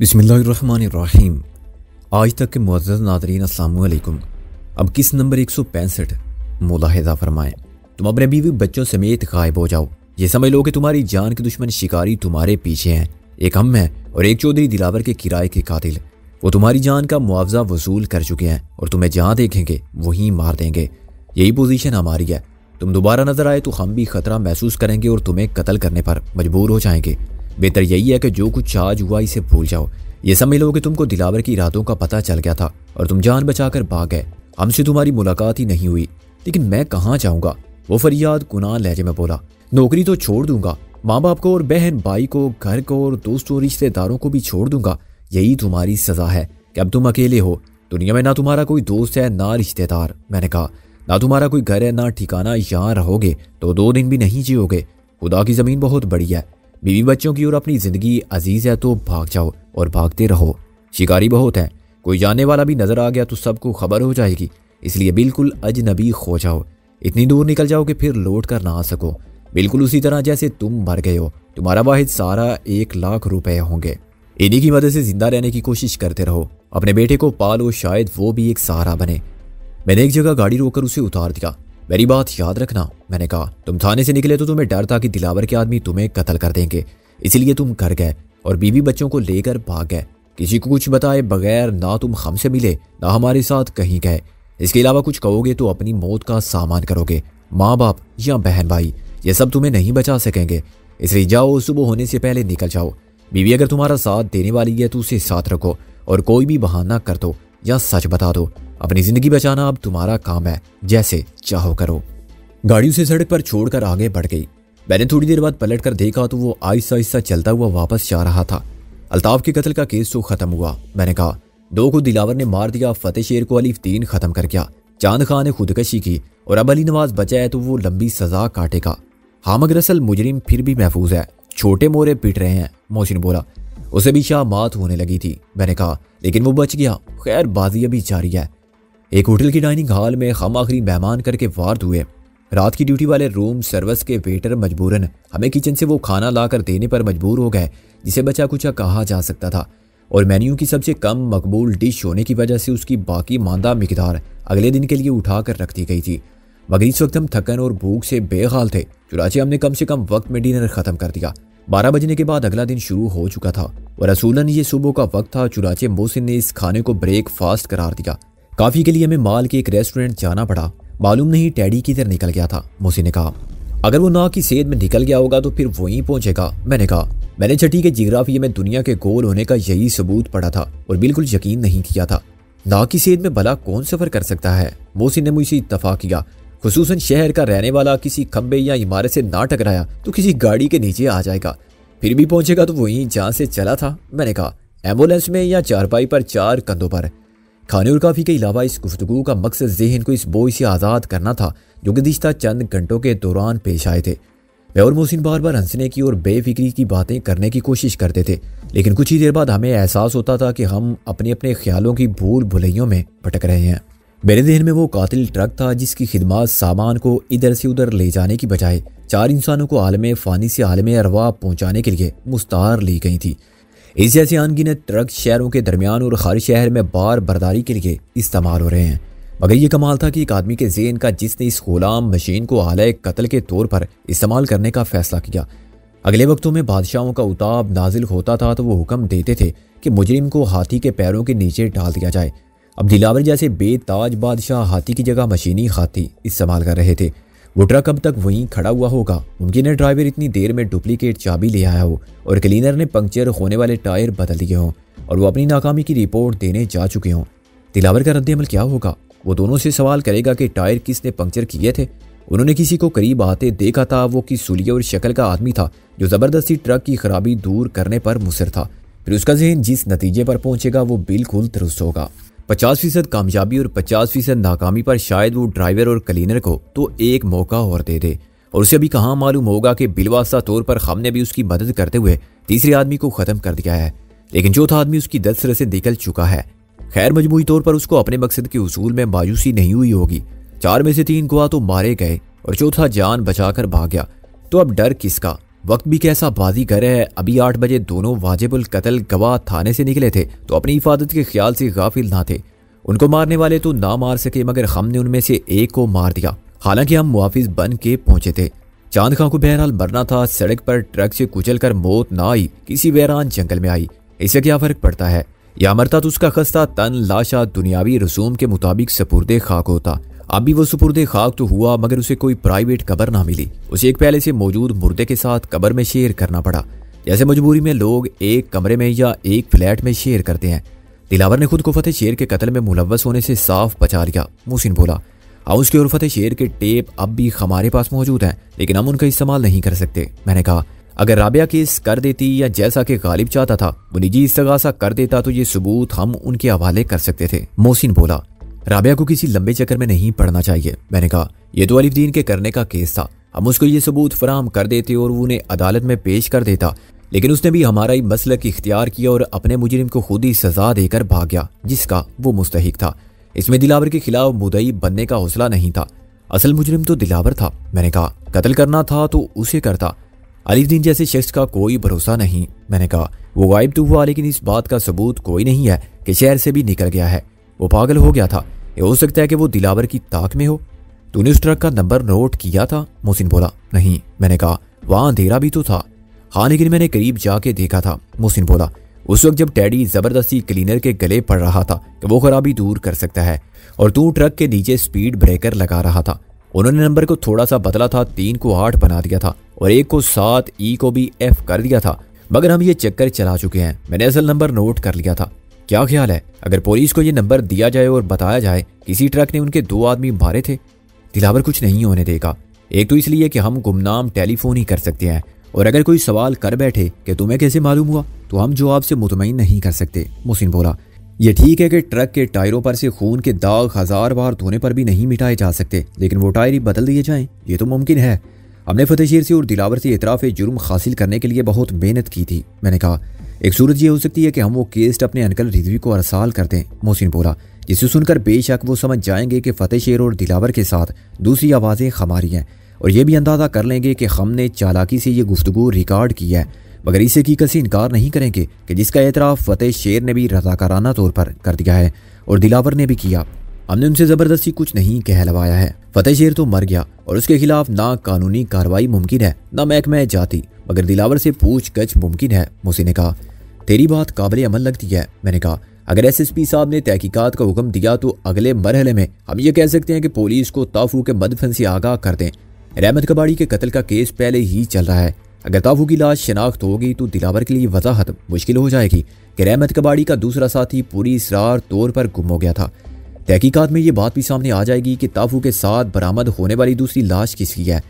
बिस्मिल्लाहिर्रहमानिर्रहीम। आज तक के मुअज़्ज़ज़ नाज़रीन अस्सलामु अलैकुम। अब किस नंबर 165 मुलाहिज़ा फरमाएं। तुम अपने बीवी बच्चों समेत गायब हो जाओ। ये समझ लो कि तुम्हारी जान के दुश्मन शिकारी तुम्हारे पीछे हैं। एक हम है और एक चौधरी दिलावर के किराए के कातिल। वो तुम्हारी जान का मुआवजा वसूल कर चुके हैं और तुम्हें जहाँ देखेंगे वहीं मार देंगे। यही पोजीशन हमारी है। तुम दोबारा नजर आए तो हम भी खतरा महसूस करेंगे और तुम्हें कत्ल करने पर मजबूर हो जाएंगे। बेहतर यही है कि जो कुछ आज हुआ इसे भूल जाओ। ये समझ लो कि तुमको दिलावर की इरादों का पता चल गया था और तुम जान बचाकर भाग गए। हमसे तुम्हारी मुलाकात ही नहीं हुई। लेकिन मैं कहाँ जाऊँगा? वो फरियाद कुनान लहजे में बोला। नौकरी तो छोड़ दूंगा, माँ बाप को और बहन भाई को, घर को और दोस्तों रिश्तेदारों को भी छोड़ दूंगा। यही तुम्हारी सजा है कि अब तुम अकेले हो। दुनिया में ना तुम्हारा कोई दोस्त है ना रिश्तेदार। मैंने कहा ना तुम्हारा कोई घर है ना ठिकाना। यहाँ रहोगे तो 2 दिन भी नहीं जियोगे। खुदा की ज़मीन बहुत बड़ी है। बीवी बच्चों की और अपनी ज़िंदगी अजीज़ है तो भाग जाओ और भागते रहो। शिकारी बहुत हैं, कोई जानने वाला भी नज़र आ गया तो सबको खबर हो जाएगी। इसलिए बिल्कुल अजनबी खो जाओ। इतनी दूर निकल जाओ कि फिर लौट कर ना आ सको। बिल्कुल उसी तरह जैसे तुम मर गए हो। तुम्हारा वाहिद सारा 1 लाख रुपए होंगे। इन्हीं की मदद से जिंदा रहने की कोशिश करते रहो। अपने बेटे को पालो, शायद वो भी एक सहारा बने। मैंने एक जगह गाड़ी रोककर उसे उतार दिया। मेरी बात याद रखना, मैंने कहा। तुम थाने से निकले तो तुम्हें डर था कि दिलावर के आदमी तुम्हें कत्ल कर देंगे। इसलिए तुम घर गए और बीवी बच्चों को लेकर भाग गए, किसी को कुछ बताए बगैर। ना तुम हमसे मिले ना हमारे साथ कहीं गए। इसके अलावा कुछ कहोगे तो अपनी मौत का सामान करोगे। माँ बाप या बहन भाई ये सब तुम्हें नहीं बचा सकेंगे। इसलिए जाओ, सुबह होने से पहले निकल जाओ। बीवी अगर तुम्हारा साथ देने वाली है तो उसे साथ रखो और कोई भी बहाना कर दो या सच बता दो। अपनी जिंदगी बचाना अब तुम्हारा काम है, जैसे चाहो करो। गाड़ी उसे सड़क पर छोड़कर आगे बढ़ गई। मैंने थोड़ी देर बाद पलट कर देखा तो वो आहिस्ता आहिस्ता चलता हुआ वापस जा रहा था। अल्ताफ के कत्ल का केस तो खत्म हुआ। मैंने कहा 2 को दिलावर ने मार दिया, फतेह शेर को अलीफ 3 खत्म कर गया, चांद खान ने खुदकशी की और अब अली नवाज बचा है तो वो लंबी सजा काटेगा। हाँ मगर असल मुजरिम फिर भी महफूज है। छोटे मोरे पिट रहे हैं, मोहसिन बोला। उसे भी शामात होने लगी थी। मैंने कहा लेकिन वो बच गया। खैर बाजी अभी जारी है। एक होटल की डाइनिंग हॉल में हम आखिरी मेहमान करके वार्ड हुए। रात की ड्यूटी वाले रूम सर्विस के वेटर मजबूरन हमें किचन से वो खाना लाकर देने पर मजबूर हो गए जिसे बचा कुचा कहा जा सकता था, और मेन्यू की सबसे कम मकबूल डिश होने की वजह से उसकी बाकी मांदा मिकदार अगले दिन के लिए उठा कर रख दी गई थी। मगर इस वक्त हम थकन और भूख से बेहाल थे, चुनाचे हमने कम से कम वक्त में डिनर खत्म कर दिया। 12 बजने के बाद अगला दिन शुरू हो चुका था और रसूलन ये सुबह का वक्त था। चुनाचे मोहसिन ने इस खाने को ब्रेकफास्ट करार दिया। काफी के लिए हमें माल के एक रेस्टोरेंट जाना पड़ा। मालूम नहीं टैडी किधर निकल गया था। मोहसिन ने कहा अगर वो ना की सेहत में निकल गया होगा तो फिर वहीं पहुंचेगा। मैंने कहा मैंने छठी के जिग्राफी में दुनिया के गोल होने का यही सबूत पढ़ा था और बिल्कुल यकीन नहीं किया था। ना की सेहत में भला कौन सफर कर सकता है? मोहसिन ने मुझसे इत्तफाक किया। खुसूसन शहर का रहने वाला किसी खंबे या इमारत से ना टकराया तो किसी गाड़ी के नीचे आ जाएगा। फिर भी पहुंचेगा तो वहीं जहां से चला था। मैंने कहा एम्बुलेंस में या चारपाई पर 4 कंधों पर। खाने और काफ़ी के अलावा इस गुफ्तगू का मकसद ज़हन को इस बोझ से आज़ाद करना था जो गुज़िश्ता चंद घंटों के दौरान पेश आए थे। मैं और मोहसिन बार बार हंसने की और बेफिक्री की बातें करने की कोशिश करते थे, लेकिन कुछ ही देर बाद हमें एहसास होता था कि हम अपने अपने ख्यालों की भूल भुलैयों में भटक रहे हैं। मेरे जहन में वो कातिल ट्रक था जिसकी खिदमत सामान को इधर से उधर ले जाने की बजाय 4 इंसानों को आलम फ़ानी से आलम अरवा पहुँचाने के लिए मुस्तार ली गई थी। इस जैसे अनगिनत ट्रक शहरों के दरमियान और खारिज शहर में बार बर्दारी के लिए इस्तेमाल हो रहे हैं। मगर ये कमाल था कि एक आदमी के ज़हन का जिसने इस गुलाम मशीन को आले कत्ल के तौर पर इस्तेमाल करने का फैसला किया। अगले वक्तों में बादशाहों का उताब नाजिल होता था तो वो हुक्म देते थे कि मुजरिम को हाथी के पैरों के नीचे डाल दिया जाए। अब दिलावर जैसे बेताज बादशाह हाथी की जगह मशीनी हाथी इस्तेमाल कर रहे थे। वो ट्रक अब तक वहीं खड़ा हुआ होगा। मुमकिन है ड्राइवर इतनी देर में डुप्लीकेट चाबी ले आया हो और क्लीनर ने पंक्चर होने वाले टायर बदल दिए हों और वो अपनी नाकामी की रिपोर्ट देने जा चुके हों। दिलावर का रद्द-ए-अमल क्या होगा? वो दोनों से सवाल करेगा कि टायर किसने पंक्चर किए थे। उन्होंने किसी को करीब आते देखा था। वो किस सुलिया और शक्ल का आदमी था जो ज़बरदस्ती ट्रक की खराबी दूर करने पर मुसर था। फिर उसका जहन जिस नतीजे पर पहुंचेगा वो बिल्कुल दुरुस्त होगा। 50% कामयाबी और 50% नाकामी पर शायद वो ड्राइवर और क्लीनर को तो एक मौका और दे दे, और उसे अभी कहाँ मालूम होगा कि बिलवास्ता तौर पर हमने भी उसकी मदद करते हुए तीसरे आदमी को ख़त्म कर दिया है, लेकिन चौथा आदमी उसकी दस्तरस से निकल चुका है। खैर मजमूई तौर पर उसको अपने मकसद के उसूल में मायूसी नहीं हुई होगी। 4 में से 3 गवाह तो मारे गए और चौथा जान बचाकर भाग गया। तो अब डर किसका? वक्त भी कैसा बाजीगर है। अभी 8 बजे दोनों वाजिबुल कत्ल गवाह थाने से निकले थे तो अपनी हिफाजत के ख्याल से गाफिल ना थे। उनको मारने वाले तो ना मार सके मगर हमने उनमें से एक को मार दिया। हालांकि हम मुआफिज बन के पहुंचे थे। चांद खां को बहरहाल मरना था। सड़क पर ट्रक से कुचलकर मौत ना आई, किसी वीरान जंगल में आई। इससे क्या फर्क पड़ता है? या मरता तो उसका खस्ता तन लाशा दुनियावी रसूम के मुताबिक सपुर्दे खाक होता। अब भी वो सुपुर्दे खाक तो हुआ मगर उसे कोई प्राइवेट कब्र ना मिली। उसे एक पहले से मौजूद मुर्दे के साथ कब्र में शेयर करना पड़ा, जैसे मजबूरी में लोग एक कमरे में या एक फ्लैट में शेयर करते हैं। दिलावर ने खुद को फतेह शेर के कत्ल में मुलव्वस होने से साफ बचा लिया। मोहसिन बोला, हाउस के और फतेह शेर के टेप अब भी हमारे पास मौजूद हैं, लेकिन हम उनका इस्तेमाल नहीं कर सकते। मैंने कहा, अगर राबिया केस कर देती या जैसा कि गालिब चाहता था वो निजी इस्तगासा कर देता तो ये सबूत हम उनके हवाले कर सकते थे। मोहसिन बोला, राबिया को किसी लंबे चक्कर में नहीं पड़ना चाहिए। मैंने कहा, यह तो अलिफ-दीन के करने का केस था, हम उसको ये सबूत फराहम कर देते और उन्हें अदालत में पेश कर देता, लेकिन उसने भी हमारा ही मसलक इख्तियार किया और अपने मुजरिम को खुद ही सजा देकर भाग गया जिसका वो मुस्तहिक था। इसमें दिलावर के खिलाफ मुद्दई बनने का हौसला नहीं था। असल मुजरिम तो दिलावर था। मैंने कहा, कत्ल करना था तो उसे करता, अलिफ-दीन जैसे शख्स का कोई भरोसा नहीं। मैंने कहा, वो गायब तो हुआ लेकिन इस बात का सबूत कोई नहीं है कि शहर से भी निकल गया है। वो पागल हो गया था। ये हो सकता है कि वो दिलावर की ताक में हो। तूने उस ट्रक का नंबर नोट किया था? मोहसिन बोला, नहीं। मैंने कहा, वहां अंधेरा भी तो था। हाँ, लेकिन मैंने करीब जाके देखा था। मोहसिन बोला, उस वक्त जब टैडी जबरदस्ती क्लीनर के गले पड़ रहा था कि वो खराबी दूर कर सकता है और तू ट्रक के नीचे स्पीड ब्रेकर लगा रहा था। उन्होंने नंबर को थोड़ा सा बदला था, 3 को 8 बना दिया था और 1 को 7, ई को भी F कर दिया था, मगर हम ये चक्कर चला चुके हैं। मैंने असल नंबर नोट कर लिया था। क्या ख्याल है अगर पुलिस को ये नंबर दिया जाए और बताया जाए किसी ट्रक ने उनके 2 आदमी मारे थे? दिलावर कुछ नहीं होने देगा। एक तो इसलिए कि हम गुमनाम टेलीफोन ही कर सकते हैं, और अगर कोई सवाल कर बैठे कि तुम्हें कैसे मालूम हुआ तो हम जवाब से मुतमईन नहीं कर सकते। मोहसिन बोला, ये ठीक है कि ट्रक के टायरों पर से खून के दाग 1000 बार धोने पर भी नहीं मिटाए जा सकते, लेकिन वो टायर ही बदल दिए जाएं, ये तो मुमकिन है। हमने फतेह शेर से और दिलावर से इतराफ़ जुर्म हासिल करने के लिए बहुत मेहनत की थी। मैंने कहा, एक सूरत ये हो सकती है कि हम वो केस अपने अंकल रिजवी को अरसाल कर दें। मोहसिन बोला, जिसे सुनकर बेशक वो समझ जाएंगे कि फतेह शेर और दिलावर के साथ दूसरी आवाज़ें हमारी हैं, और ये भी अंदाज़ा कर लेंगे कि हमने चालाकी से ये गुफ्तगू रिकॉर्ड की है, मगर इस हकीकत से इनकार नहीं करेंगे कि जिसका एतराफ़ फतेह शेर ने भी रज़ाकाराना तौर पर कर दिया है और दिलावर ने भी किया। हमने उनसे ज़बरदस्ती कुछ नहीं कहलवाया है। फतेह शेर तो मर गया और उसके खिलाफ ना कानूनी कार्रवाई मुमकिन है ना महकमा जाती, मगर दिलावर से पूछगछ मुमकिन है। मोहसिन ने कहा, तेरी बात काबिल अमल लगती है। मैंने कहा, अगर SSP साहब ने तहकीकात का हुक्म दिया तो अगले मरहले में हम ये कह सकते हैं कि पुलिस को ताफू के मदफन से आगाह कर दें। रहमत कबाड़ी के कत्ल का केस पहले ही चल रहा है। अगर ताफू की लाश शनाख्त होगी तो दिलावर के लिए वजाहत मुश्किल हो जाएगी कि रहमत कबाड़ी का दूसरा साथी पूरी इसरार तौर पर गुम हो गया था। तहकीकात में ये बात भी सामने आ जाएगी कि ताफू के साथ बरामद होने वाली दूसरी लाश किसकी है।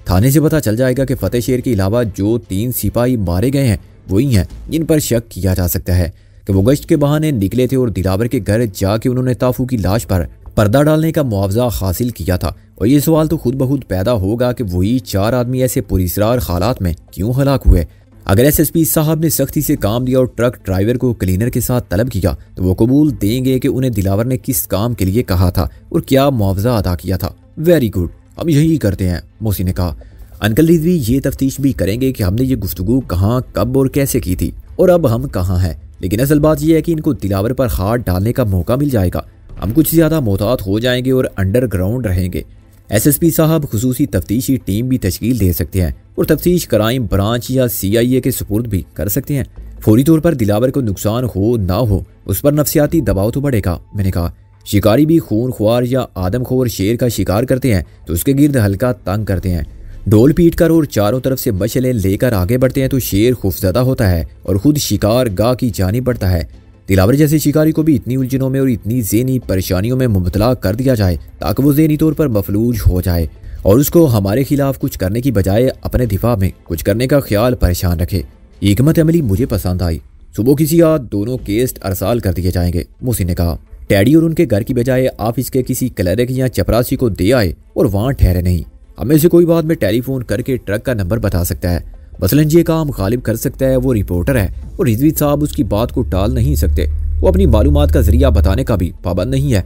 थाने से पता चल जाएगा कि फतेह शेर के अलावा जो 3 सिपाही मारे गए हैं वही हैं जिन पर शक किया जा सकता है कि वो गश्त के बहाने निकले थे और दिलावर के घर जाके उन्होंने ताफू की लाश पर पर्दा डालने का मुआवजा हासिल किया था। और ये सवाल तो खुद ब खुद पैदा होगा कि वही 4 आदमी ऐसे पुरस्रार हालात में क्यों हलाक हुए। अगर SSP साहब ने सख्ती से काम दिया और ट्रक ड्राइवर को क्लीनर के साथ तलब किया तो वो कबूल देंगे कि उन्हें दिलावर ने किस काम के लिए कहा था और क्या मुआवजा अदा किया था। वेरी गुड, हम यही करते हैं। मोहसिन ने कहा, अंकल रिजवी ये तफ्तीश भी करेंगे कि हमने ये गुफ्तगू कहाँ, कब और कैसे की थी और अब हम कहाँ हैं। लेकिन असल बात यह है कि इनको दिलावर पर हाथ डालने का मौका मिल जाएगा। हम कुछ ज़्यादा मोहतात हो जाएंगे और अंडरग्राउंड रहेंगे। SSP साहब खुसूसी तफ्तीशी टीम भी तश्कील दे सकते हैं और तफ्तीश क्राइम ब्रांच या CIA के सुपुर्द भी कर सकते हैं। फौरी तौर पर दिलावर को नुकसान हो ना हो उस पर नफसियाती दबाव तो बढ़ेगा। मैंने कहा, शिकारी भी खून ख्वार या आदमखोर शेर का शिकार करते हैं तो उसके गिर्द हल्का तंग करते हैं। डोल पीट कर और चारों तरफ से मशलें लेकर आगे बढ़ते हैं तो शेर खौफजदा होता है और खुद शिकार गाह की जानिब बढ़ता है। दिलावर जैसे शिकारी को भी इतनी उलझनों में और इतनी ज़हनी परेशानियों में मुबतला कर दिया जाए ताकि वो ज़हनी तौर पर मफलूज हो जाए और उसको हमारे खिलाफ कुछ करने की बजाय अपने दिफा में कुछ करने का ख्याल परेशान रखे। हिकमत अमली मुझे पसंद आई। सुबह किसी आज दोनों केस अरसाल कर दिए जाएंगे। मोहसिन ने कहा, टैडी और उनके घर की बजाय ऑफिस के किसी क्लर्क या चपरासी को दे आए और वहाँ ठहरे नहीं। हमें से कोई बाद में टेलीफोन करके ट्रक का नंबर बता सकता है। मसलन ये काम गालिब कर सकता है, वो रिपोर्टर है और रिजवी साहब उसकी बात को टाल नहीं सकते। वो अपनी मालूमात का जरिया बताने का भी पाबंद नहीं है।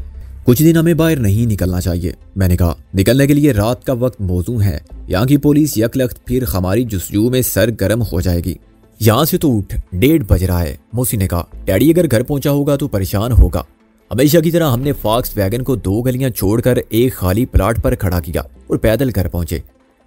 कुछ दिन हमें बाहर नहीं निकलना चाहिए। मैंने कहा, निकलने के लिए रात का वक्त मौजूद है। यहाँ की पुलिस यकलख्त फिर हमारी जुस्जू में सर गर्म हो जाएगी। यहाँ से तो उठ, 1:30 बज रहा है। मोसी ने कहा, डैडी अगर घर पहुंचा होगा तो परेशान होगा। हमेशा की तरह हमने फॉक्स वैगन को 2 गलियां छोड़कर एक खाली प्लाट पर खड़ा किया और पैदल घर पहुंचे।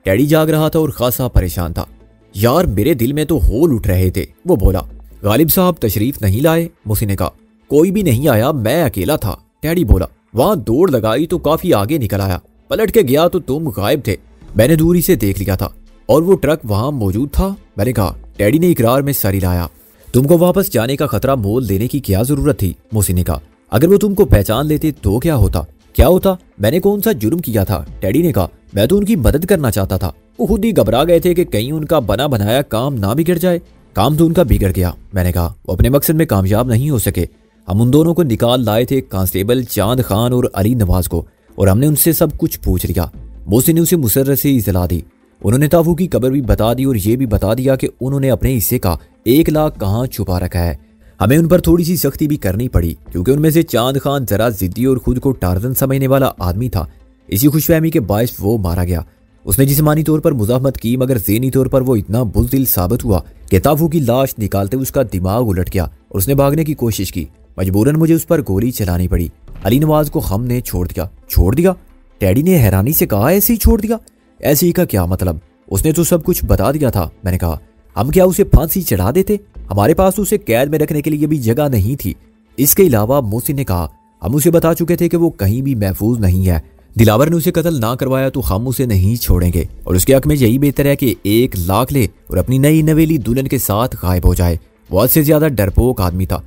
डैडी जाग रहा था और खासा परेशान था। यार मेरे दिल में तो होल उठ रहे थे। वो बोला, गालिब साहब तशरीफ नहीं लाए? मोसी ने कहा, कोई भी नहीं आया, मैं अकेला था। डैडी बोला, वहां दौड़ लगाई तो काफी आगे निकल आया, पलट के गया तो तुम गायब थे। मैंने दूरी से देख लिया था और वो ट्रक वहां मौजूद था। मैंने कहा। डैडी ने इकरार में सर हिलाया। तुमको वापस जाने का खतरा मोल देने की क्या जरूरत थी? मोसी ने कहा, अगर वो तुमको पहचान लेते तो क्या होता? क्या होता? मैंने कौन सा जुर्म किया था? डैडी ने कहा, मैं तो उनकी मदद करना चाहता था। वो खुद ही घबरा गए थे कि कहीं उनका बना बनाया काम ना बिगड़ जाए। काम तो उनका बिगड़ गया। मैंने कहा, वो अपने मकसद में कामयाब नहीं हो सके। हम उन दोनों को निकाल लाए थे, कांस्टेबल चांद खान और अली नवाज को, और हमने उनसे सब कुछ पूछ लिया। मोसी ने उसे मुसर्रत से इतला दी। उन्होंने ताफू की कब्र भी बता दी और ये भी बता दिया कि उन्होंने अपने हिस्से का 1 लाख कहाँ छुपा रखा है। हमें उन पर थोड़ी सी सख्ती भी करनी पड़ी क्योंकि उनमें से चांद खान जरा जिद्दी और खुद को टार्जन समझने वाला आदमी था। इसी खुशफहमी के बायस वो मारा गया। उसने जिस्मानी तौर पर मुजाहमत की मगर ज़हनी तौर पर वो इतना बुज़दिल साबित हुआ कि ताफू की लाश निकालते उसका दिमाग उलट गया और उसने भागने की कोशिश की। मजबूरन मुझे उस पर गोली चलानी पड़ी। अली नवाज को हमने छोड़ दिया। छोड़ दिया? डैडी ने हैरानी से कहा, ऐसे ही छोड़ दिया? ऐसे ही का क्या मतलब? उसने तो सब कुछ बता दिया था। मैंने कहा, हम क्या उसे फांसी चढ़ा देते? हमारे पास तो उसे कैद में रखने के लिए भी जगह नहीं थी। इसके अलावा मोहसिन ने कहा, हम उसे बता चुके थे कि वो कहीं भी महफूज नहीं है। दिलावर ने उसे कत्ल ना करवाया तो हम उसे नहीं छोड़ेंगे और उसके हक में यही बेहतर है कि 1 लाख ले और अपनी नई नवेली दुल्हन के साथ गायब हो जाए। वो से ज्यादा डरपोक आदमी था।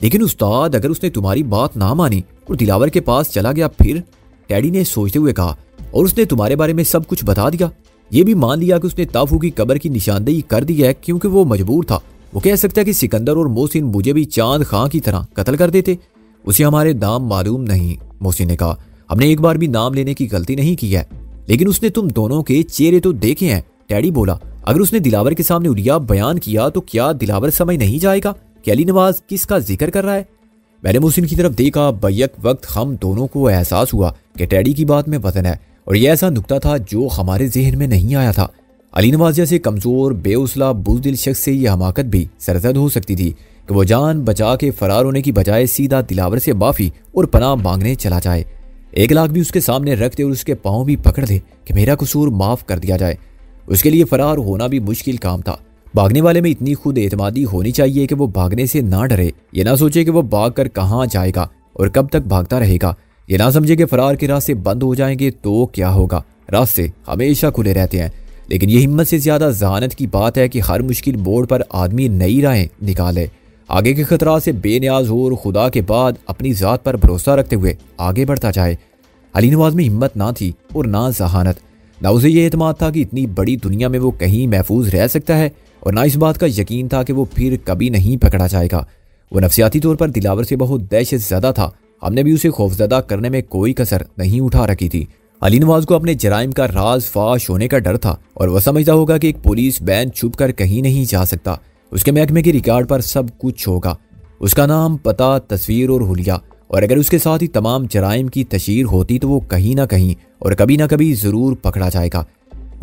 लेकिन उस्ताद, अगर उसने तुम्हारी बात ना मानी और दिलावर के पास चला गया फिर? डैडी ने सोचते हुए कहा, और उसने तुम्हारे बारे में सब कुछ बता दिया? ये भी मान लिया कि उसने ताफू की कब्र की निशानदेही कर दी है क्योंकि वो मजबूर था। वो कह सकता है कि सिकंदर और मोहसिन मुझे भी चांद खां की तरह कत्ल कर देते। उसे हमारे नाम मालूम नहीं। मोहसिन ने कहा, हमने एक बार भी नाम लेने की गलती नहीं की है, लेकिन उसने तुम दोनों के चेहरे तो देखे हैं। डैडी बोला, अगर उसने दिलावर के सामने उलिया बयान किया तो क्या दिलावर समझ नहीं जाएगा कि अली नवाज किसका जिक्र कर रहा है? मैंने मोहसिन की तरफ देखा। बैक वक्त हम दोनों को एहसास हुआ कि डैडी की बात में वजन है और यह ऐसा नुक्ता था जो हमारे जहन में नहीं आया था। अली नवाज जैसे कमजोर बेउसला बुज़दिल शख्स से यह हमाकत भी सरजद हो सकती थी कि वो जान बचा के फरार होने की बजाय सीधा दिलावर से माफी और पनाह मांगने चला जाए। 1 लाख भी उसके सामने रख दे और उसके पांव भी पकड़ दे कि मेरा कसूर माफ कर दिया जाए। उसके लिए फरार होना भी मुश्किल काम था। भागने वाले में इतनी खुद एतमादी होनी चाहिए कि वो भागने से ना डरे। ये ना सोचे कि वो भाग कर कहाँ जाएगा और कब तक भागता रहेगा। ये ना समझे कि फरार के रास्ते बंद हो जाएंगे तो क्या होगा। रास्ते हमेशा खुले रहते हैं। लेकिन ये हिम्मत से ज्यादा जहानत की बात है कि हर मुश्किल मोड़ पर आदमी नई राहें निकाले, आगे के खतरा से बेनियाज हो और खुदा के बाद अपनी जात पर भरोसा रखते हुए आगे बढ़ता जाए। अली नवाज में हिम्मत ना थी और ना जहानत। ना उसे ये एतमाद था कि इतनी बड़ी दुनिया में वो कहीं महफूज रह सकता है और ना इस बात का यकीन था कि वो फिर कभी नहीं पकड़ा जाएगा। वो नफसियाती तौर पर दिलावर से बहुत दहशत ज़्यादा था। हमने भी उसे खौफजदा करने में कोई कसर नहीं उठा रखी थी। अली नवाज को अपने जराइम का राज फाश होने का डर था और वह समझता होगा कि एक पुलिस बैन छुप कर कहीं नहीं जा सकता। उसके महकमे के रिकॉर्ड पर सब कुछ होगा, उसका नाम, पता, तस्वीर और हुलिया। और अगर उसके साथ ही तमाम जराइम की तशहीर होती तो वो कहीं ना कहीं और कभी ना कभी ज़रूर पकड़ा जाएगा।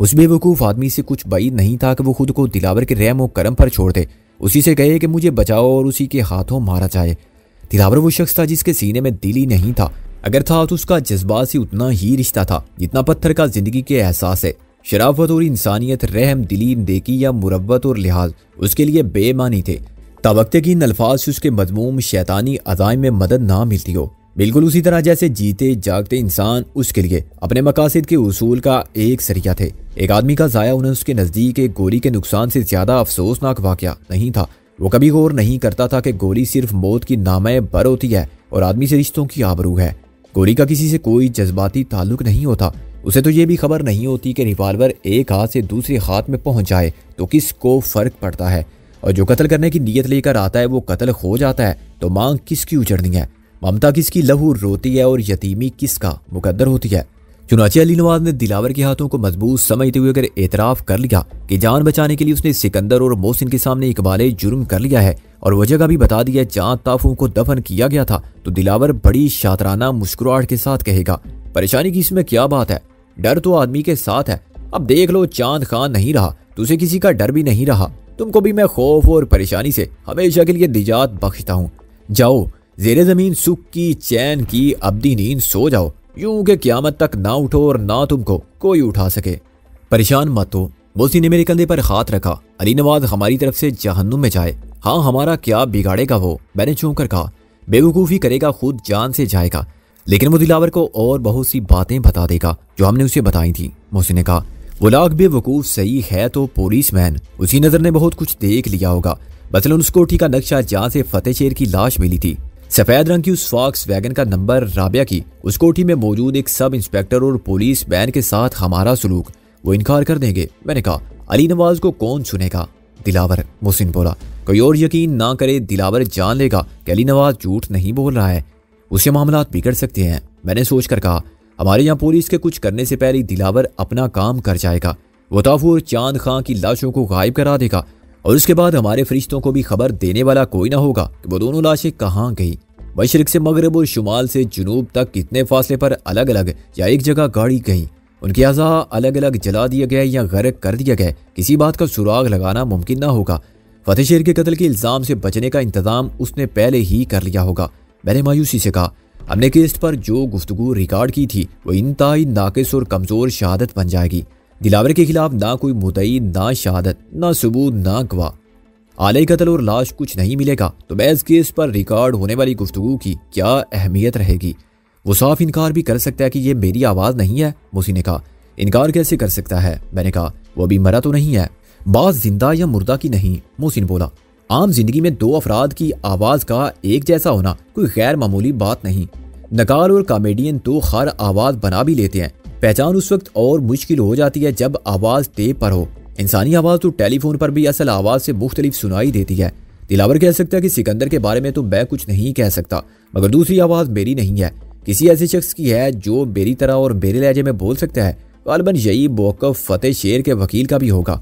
उस बेवकूफ़ आदमी से कुछ बाइद नहीं था कि वो खुद को दिलावर के रहम और करम पर छोड़ दे, उसी से कहे कि मुझे बचाओ और उसी के हाथों मारा जाए। दिलावर वो शख्स था जिसके सीने में दिल ही नहीं था। अगर था तो उसका जज्बात से उतना ही रिश्ता था जितना पत्थर का जिंदगी के एहसास है। शराफत और इंसानियत, रहम दिली, नेकी या मुरव्वत और लिहाज उसके लिए बेमानी थे। तावक्ते की इन अल्फाज से उसके मजमूम शैतानी अज़ाइम में मदद ना मिलती हो। बिल्कुल उसी तरह जैसे जीते जागते इंसान उसके लिए अपने मकासद के उसूल का एक सरिया थे। एक आदमी का ज़ाया होना उसके नज़दीक एक गोली के नुकसान से ज़्यादा अफसोसनाक वाक़या नहीं था। वो कभी गौर नहीं करता था कि गोली सिर्फ मौत की नामे बर होती है और आदमी से रिश्तों की आबरू है। गोली का किसी से कोई जज्बाती ताल्लुक नहीं होता। उसे तो ये भी खबर नहीं होती कि रिवाल्वर एक हाथ से दूसरे हाथ में पहुंच जाए तो किसको फ़र्क पड़ता है, और जो कत्ल करने की नीयत लेकर आता है वो कत्ल हो जाता है तो मांग किसकी उजड़नी है, ममता किसकी लहू रोती है और यतीमी किसका मुकद्दर होती है। चुनाचे अली नवाज ने दिलावर के हाथों को मजबूत समझते हुए अगर एतराफ कर लिया कि जान बचाने के लिए उसने सिकंदर और मोहसिन के सामने इकबाले जुर्म कर लिया है और वह जगह भी बता दी है जहां ताफू को दफन किया गया था, तो दिलावर बड़ी शातराना मुस्कुराहट के साथ कहेगा, परेशानी की इसमें क्या बात है, डर तो आदमी के साथ है। अब देख लो, चांद खान नहीं रहा, तुझे किसी का डर भी नहीं रहा, तुमको भी मैं खौफ और परेशानी से हमेशा के लिए निजात बख्शता हूँ। जाओ, जेरे जमीन सुख की चैन की अब्दी नींद सो जाओ, यूं के क्यामत तक ना उठो और ना तुमको कोई उठा सके। परेशान मत हो। मोहसिन ने मेरे कंधे पर हाथ रखा। अली नवाज हमारी तरफ से जहन्नुम में जाए, हाँ हमारा क्या बिगाड़ेगा वो, मैंने चौंक कर कहा। बेवकूफ़ी करेगा, खुद जान से जाएगा, लेकिन वो दिलावर को और बहुत सी बातें बता देगा जो हमने उसे बताई थी। मोहसिन ने कहा, वो लाख बेवकूफ़ सही है तो पुलिसमैन, उसी नज़र ने बहुत कुछ देख लिया होगा। मसलन उस कोठी का नक्शा जहाँ से फतेह शेर की लाश मिली थी, सफेद रंग की उस फॉक्स वैगन का नंबर राबिया की, उस कोठी में मौजूद एक सब इंस्पेक्टर और पुलिस मैन के साथ हमारा सलूक, वो इनकार कर देंगे। मैंने कहा, अली नवाज को कौन सुनेगा? दिलावर, मोहसिन बोला, कोई और यकीन ना करे, दिलावर जान लेगा कि अली नवाज झूठ नहीं बोल रहा है, उससे मामलात बिगड़ सकते हैं। मैंने सोच कर कहा, हमारे यहाँ पुलिस के कुछ करने से पहले दिलावर अपना काम कर जाएगा, वो ताफू और चांद खां की लाशों को गायब करा देगा और उसके बाद हमारे फरिश्तों को भी खबर देने वाला कोई ना होगा कि वो दोनों लाशें कहाँ गई। मशरिक से मगरब और शुमाल से जुनूब तक कितने फासले पर अलग अलग या एक जगह गाड़ी गई, उनके अज़ा अलग अलग जला दिया गया या गर्क कर दिया गया, किसी बात का सुराग लगाना मुमकिन ना होगा। फतेह शेर के कत्ल के इल्ज़ाम से बचने का इंतजाम उसने पहले ही कर लिया होगा। मैंने मायूसी से कहा, हमने केस पर जो गुफ्तगू रिकॉर्ड की थी वो इंतहाई नाकिस और कमज़ोर शहादत बन जाएगी। दिलावर के खिलाफ ना कोई मुद्दई, ना शहादत, ना सबूत, ना गवाह, आले कत्ल और लाश कुछ नहीं मिलेगा, तो मैं इस केस पर रिकॉर्ड होने वाली गुफ्तगू की क्या अहमियत रहेगी? वो साफ इनकार भी कर सकता है कि ये मेरी आवाज़ नहीं है। मोहसिन ने कहा, इनकार कैसे कर सकता है? मैंने कहा, वो अभी मरा तो नहीं है, बात जिंदा या मुर्दा की नहीं। मोहसिन बोला, आम जिंदगी में दो अफराद की आवाज़ का एक जैसा होना कोई गैर मामूली बात नहीं। नकाल और कॉमेडियन तो हर आवाज़ बना भी लेते हैं, पहचान उस वक्त और मुश्किल हो जाती है जब आवाज़ टेप पर हो। इंसानी आवाज़ तो टेलीफोन पर भी असल आवाज़ से मुख्तलिफ सुनाई देती है। दिलावर कह सकता है कि सिकंदर के बारे में तो मैं कुछ नहीं कह सकता, मगर दूसरी आवाज़ मेरी नहीं है, किसी ऐसे शख्स की है जो मेरी तरह और मेरे लहजे में बोल सकता है। गालिबन यही मौक़िफ़ फतेह शेर के वकील का भी होगा।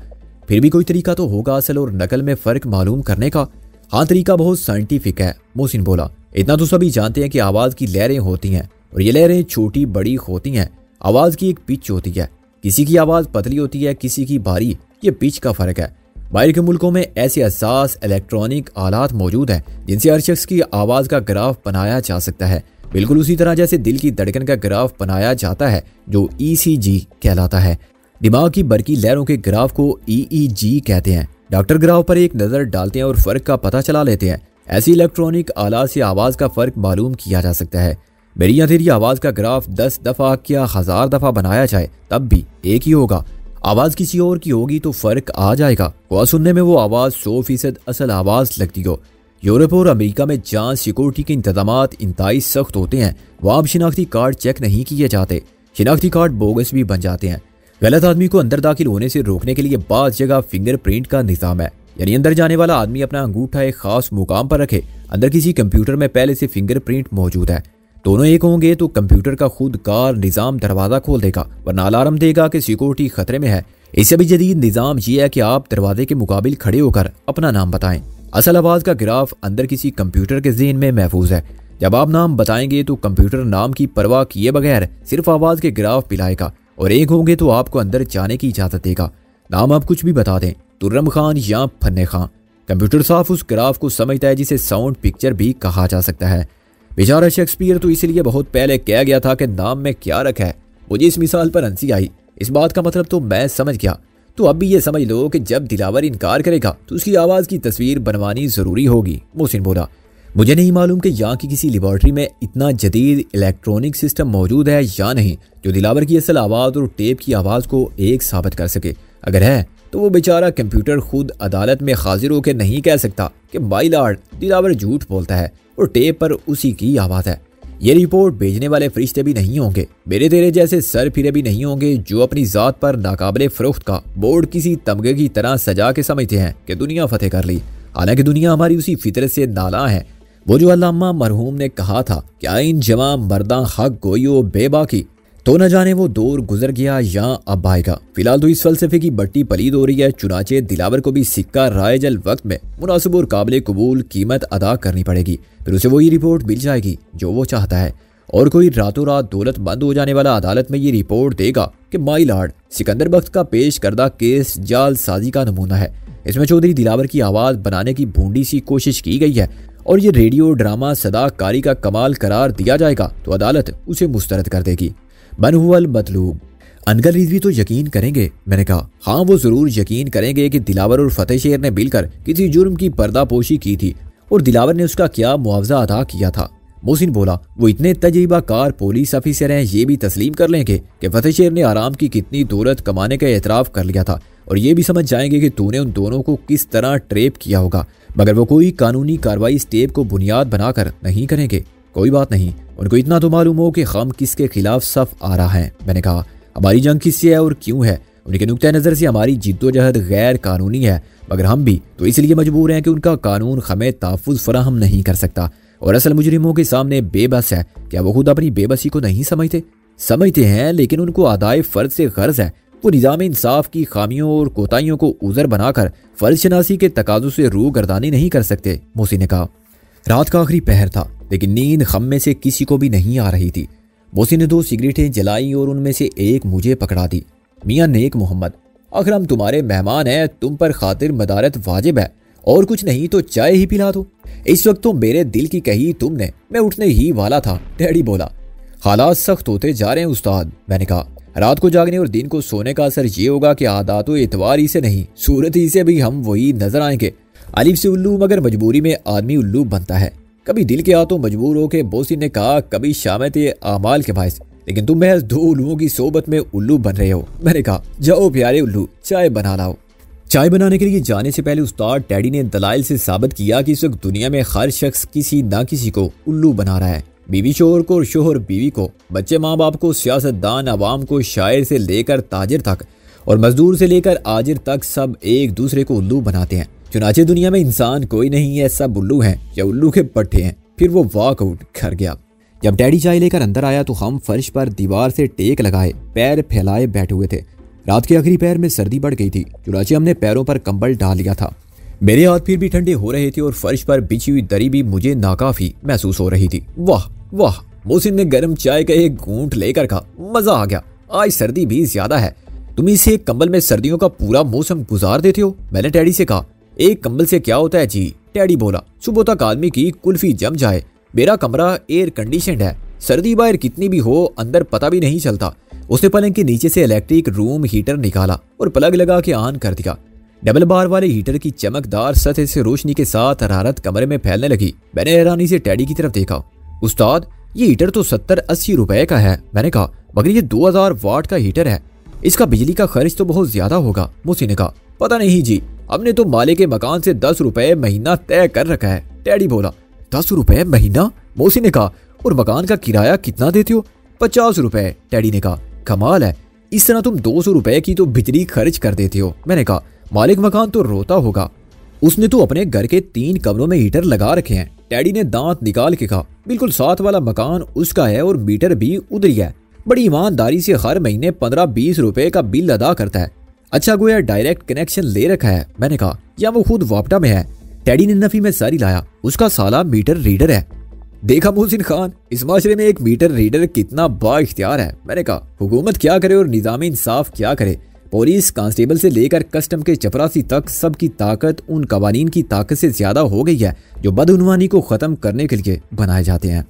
फिर भी कोई तरीका तो होगा असल और नकल में फ़र्क मालूम करने का। हाँ, तरीका बहुत साइंटिफिक है। मोहसिन बोला, इतना तो सभी जानते हैं कि आवाज़ की लहरें होती हैं और ये लहरें छोटी बड़ी होती हैं। आवाज़ की एक पिच होती है, किसी की आवाज़ पतली होती है, किसी की भारी, ये पिच का फ़र्क है। बाहर के मुल्कों में ऐसे हसास इलेक्ट्रॉनिक आलात मौजूद हैं जिनसे हर शख्स की आवाज़ का ग्राफ बनाया जा सकता है, बिल्कुल उसी तरह जैसे दिल की धड़कन का ग्राफ बनाया जाता है जो ECG कहलाता है। दिमाग की बरकी लहरों के ग्राफ को EEG कहते हैं। डॉक्टर ग्राफ पर एक नज़र डालते हैं और फ़र्क का पता चला लेते हैं। ऐसी इलेक्ट्रॉनिक आलात से आवाज़ का फ़र्क मालूम किया जा सकता है। मेरी या तेरी आवाज़ का ग्राफ 10 दफ़ा क्या 1000 दफ़ा बनाया जाए तब भी एक ही होगा। आवाज़ किसी और की होगी तो फ़र्क आ जाएगा, वह सुनने में वो आवाज़ 100% असल आवाज़ लगती हो। यूरोप और अमेरिका में जहाँ सिक्योरिटी के इंतजामात इंतहाई सख्त होते हैं, वहाँ अब शिनाख्ती कार्ड चेक नहीं किए जाते, शिनाख्ती कार्ड बोगस भी बन जाते हैं। गलत आदमी को अंदर दाखिल होने से रोकने के लिए बाज़ जगह फिंगरप्रिंट का निज़ाम है, यानी अंदर जाने वाला आदमी अपना अंगूठा एक खास मुकाम पर रखे, अंदर किसी कंप्यूटर में पहले से फिंगरप्रिंट मौजूद है। दोनों एक होंगे तो कंप्यूटर का खुद कार निज़ाम दरवाज़ा खोल देगा, वरना अलार्म देगा कि सिक्योरिटी खतरे में है। इससे भी जदीद निज़ाम ये है कि आप दरवाजे के मुकाबिल खड़े होकर अपना नाम बताएं। असल आवाज़ का ग्राफ अंदर किसी कंप्यूटर के ज़हन में महफूज है। जब आप नाम बताएंगे तो कंप्यूटर नाम की परवाह किए बगैर सिर्फ आवाज़ के ग्राफ पिलाएगा, और एक होंगे तो आपको अंदर जाने की इजाज़त देगा। नाम आप कुछ भी बता दें, तुर्रम खान या फन्ने खान, कंप्यूटर साफ उस ग्राफ को समझता है, जिसे साउंड पिक्चर भी कहा जा सकता है। बेचारा शेक्सपियर तो इसलिए बहुत पहले कह गया था कि नाम में क्या रखा है। मुझे इस मिसाल पर हंसी आई, इस बात का मतलब तो मैं समझ गया। तो अब भी ये समझ लो कि जब दिलावर इनकार करेगा तो उसकी आवाज़ की तस्वीर बनवानी ज़रूरी होगी। मोहसिन बोला, मुझे नहीं मालूम कि यहाँ की किसी लेबॉर्ट्री में इतना जदीद इलेक्ट्रॉनिक सिस्टम मौजूद है या नहीं जो दिलावर की असल आवाज़ और टेप की आवाज़ को एक साबित कर सके। अगर है तो वो बेचारा कंप्यूटर खुद अदालत में हाजिर होकर नहीं कह सकता कि माय लॉर्ड दिलावर झूठ बोलता है और टेप पर उसी की आवाज़ है। ये रिपोर्ट भेजने वाले फरिश्ते भी नहीं होंगे, मेरे तेरे जैसे सर फिरे भी नहीं होंगे जो अपनी ज़ात पर नाकाबिले फ़रोख्त का बोर्ड किसी तमगे की तरह सजा के समझते हैं कि दुनिया फतेह कर ली। हालांकि दुनिया हमारी उसी फितरत से नाला है। वो जो अल्लामा मरहूम ने कहा था कि आइन जमा मर्दा हक गोयो बेबाकी, तो न जाने वो दौर गुजर गया या अब आएगा। फिलहाल तो इस फलसफे की बट्टी पलीद हो रही है। चुनाचे दिलावर को भी सिक्का रायजल वक्त में मुनासिब और काबिल कबूल कीमत अदा करनी पड़ेगी, फिर उसे वही रिपोर्ट मिल जाएगी जो वो चाहता है। और कोई रातों रात दौलतमंद हो जाने वाला अदालत में ये रिपोर्ट देगा कि माई लॉर्ड सिकंदर बख्त का पेश करदा केस जालसाजी का नमूना है। इसमें चौधरी दिलावर की आवाज बनाने की भूंडी सी कोशिश की गई है और ये रेडियो ड्रामा सदाकारी का कमाल करार दिया जाएगा तो अदालत उसे मुस्तरद कर देगी। मनहुअल मतलूब। अनकर रिजवी तो यकीन करेंगे। मैंने कहा हाँ, वो जरूर यकीन करेंगे कि दिलावर और फतेह शेर ने मिलकर किसी जुर्म की पर्दापोशी की थी और दिलावर ने उसका क्या मुआवजा अदा किया था। मोहसिन बोला, वो इतने तजुर्बाकार पुलिस ऑफिसर हैं, ये भी तस्लीम कर लेंगे कि फतेह शेर ने आराम की कितनी दौलत कमाने का एतराफ़ कर लिया था और ये भी समझ जाएंगे कि तूने उन दोनों को किस तरह ट्रेप किया होगा, मगर वो कोई कानूनी कार्रवाई इस टेप को बुनियाद बनाकर नहीं करेंगे। कोई बात नहीं, उनको इतना तो मालूम हो कि हम किसके खिलाफ सफ आ रहा है। मैंने कहा हमारी जंग किससे है और क्यों है। उनके नुक्ते नज़र से हमारी जिद्दोजहद गैर कानूनी है, मगर हम भी तो इसलिए मजबूर हैं कि उनका कानून हमें तहफ़्फ़ुज़ फराहम नहीं कर सकता और असल मुजरिमों के सामने बेबस है। क्या वो खुद अपनी बेबसी को नहीं समझते हैं, लेकिन उनको अदाए फ़र्ज से गर्ज है। वो निज़ाम इंसाफ की खामियों और कोताहियों को उज़र बनाकर फ़र्ज शनासी के तकाज़ों से रूह गर्दानी नहीं कर सकते। मोहसिन ने कहा रात का आखिरी पहर था, लेकिन नींद हम में से किसी को भी नहीं आ रही थी। मोहसिन ने 2 सिगरेटें जलाई और उनमें से एक मुझे पकड़ा दी। मियाँ नेक मोहम्मद, आखिर हम तुम्हारे मेहमान हैं, तुम पर खातिर मदारत वाजिब है, और कुछ नहीं तो चाय ही पिला दो। इस वक्त तो मेरे दिल की कही तुमने, मैं उठने ही वाला था। डैडी बोला हालात सख्त होते जा रहे हैं उस्ताद। मैंने कहा रात को जागने और दिन को सोने का असर ये होगा कि आदात व एतवार ही से नहीं, सूरत ही से भी हम वही नजर आएंगे। अलिफ से उल्लू, मगर मजबूरी में आदमी उल्लू बनता है। कभी दिल के हाथों मजबूर हो के, बोसी ने कहा, कभी शामत आमाल के बायस, लेकिन तुम महज 2 उल्लुओं की सोबत में उल्लू बन रहे हो। मैंने कहा जाओ प्यारे उल्लू, चाय बना लाओ। चाय बनाने के लिए जाने से पहले उस्ताद टैडी ने दलाइल से साबित किया कि इस वक्त दुनिया में हर शख्स किसी ना किसी को उल्लू बना रहा है। बीवी शोहर को, शोहर बीवी को, बच्चे माँ बाप को, सियासतदान अवाम को, शायर से लेकर ताजिर तक और मजदूर से लेकर आजिर तक सब एक दूसरे को उल्लू बनाते हैं। चुनाचे दुनिया में इंसान कोई नहीं है, सब उल्लू हैं या उल्लू के पट्टे हैं। फिर वो वॉकआउट कर गया। जब डैडी चाय लेकर अंदर आया तो हम फर्श पर दीवार से टेक लगाए पैर फैलाए बैठे हुए थे। रात के आखिरी पैर में सर्दी बढ़ गई थी, चुनाचे हमने पैरों पर कंबल डाल लिया था। मेरे हाथ फिर भी ठंडे हो रहे थे और फर्श पर बिछी हुई दरी भी मुझे नाकाफी महसूस हो रही थी। वाह वाह, मोहसिन ने गर्म चाय का एक घूंट लेकर कहा, मजा आ गया, आज सर्दी भी ज्यादा है। तुम इसे कंबल में सर्दियों का पूरा मौसम गुजार देते हो। मैंने डैडी से कहा एक कंबल से क्या होता है जी। डैडी बोला सुबह तक आदमी की कुल्फी जम जाए। मेरा कमरा एयर कंडीशनड है, सर्दी बाहर कितनी भी हो अंदर पता भी नहीं चलता। उसने पलंग के नीचे से इलेक्ट्रिक रूम हीटर निकाला और प्लग लगा के ऑन कर दिया। डबल बार वाले हीटर की चमकदार सतह से रोशनी के साथ हरारत कमरे में फैलने लगी। मैंने हैरानी से डैडी की तरफ देखा। उस्ताद ये हीटर तो 70-80 रुपए का है। मैंने कहा मगर ये 2000 वाट का हीटर है, इसका बिजली का खर्च तो बहुत ज्यादा होगा। मोहसिन ने कहा पता नहीं जी, हमने तो मालिक के मकान से 10 रुपए महीना तय कर रखा है। डैडी बोला 10 रुपए महीना? मोहसिन ने कहा और मकान का किराया कितना देते हो? 50 रुपए। डैडी ने कहा कमाल है, इस तरह तुम 200 रुपए की तो बिजली खर्च कर देते हो। मैंने कहा मालिक मकान तो रोता होगा, उसने तो अपने घर के 3 कमरों में हीटर लगा रखे हैं। डैडी ने दांत निकाल के कहा बिल्कुल साथ वाला मकान उसका है और मीटर भी उधर ही है, बड़ी ईमानदारी से हर महीने 15-20 रुपए का बिल अदा करता है। अच्छा गोया डायरेक्ट कनेक्शन ले रखा है। मैंने कहा या वो खुद वापडा में है। डैडी ने नफी में सारी लाया, उसका साला मीटर रीडर है। देखा मोहसिन खान, इस माशरे में एक मीटर रीडर कितना बाइख्तियार है। मैंने कहा हुकूमत क्या करे और निज़ाम इंसाफ क्या करे। पुलिस कांस्टेबल से लेकर कस्टम के चपरासी तक सबकी ताकत उन कवानीन की ताकत से ज्यादा हो गई है जो बदउनवानी को खत्म करने के लिए बनाए जाते हैं।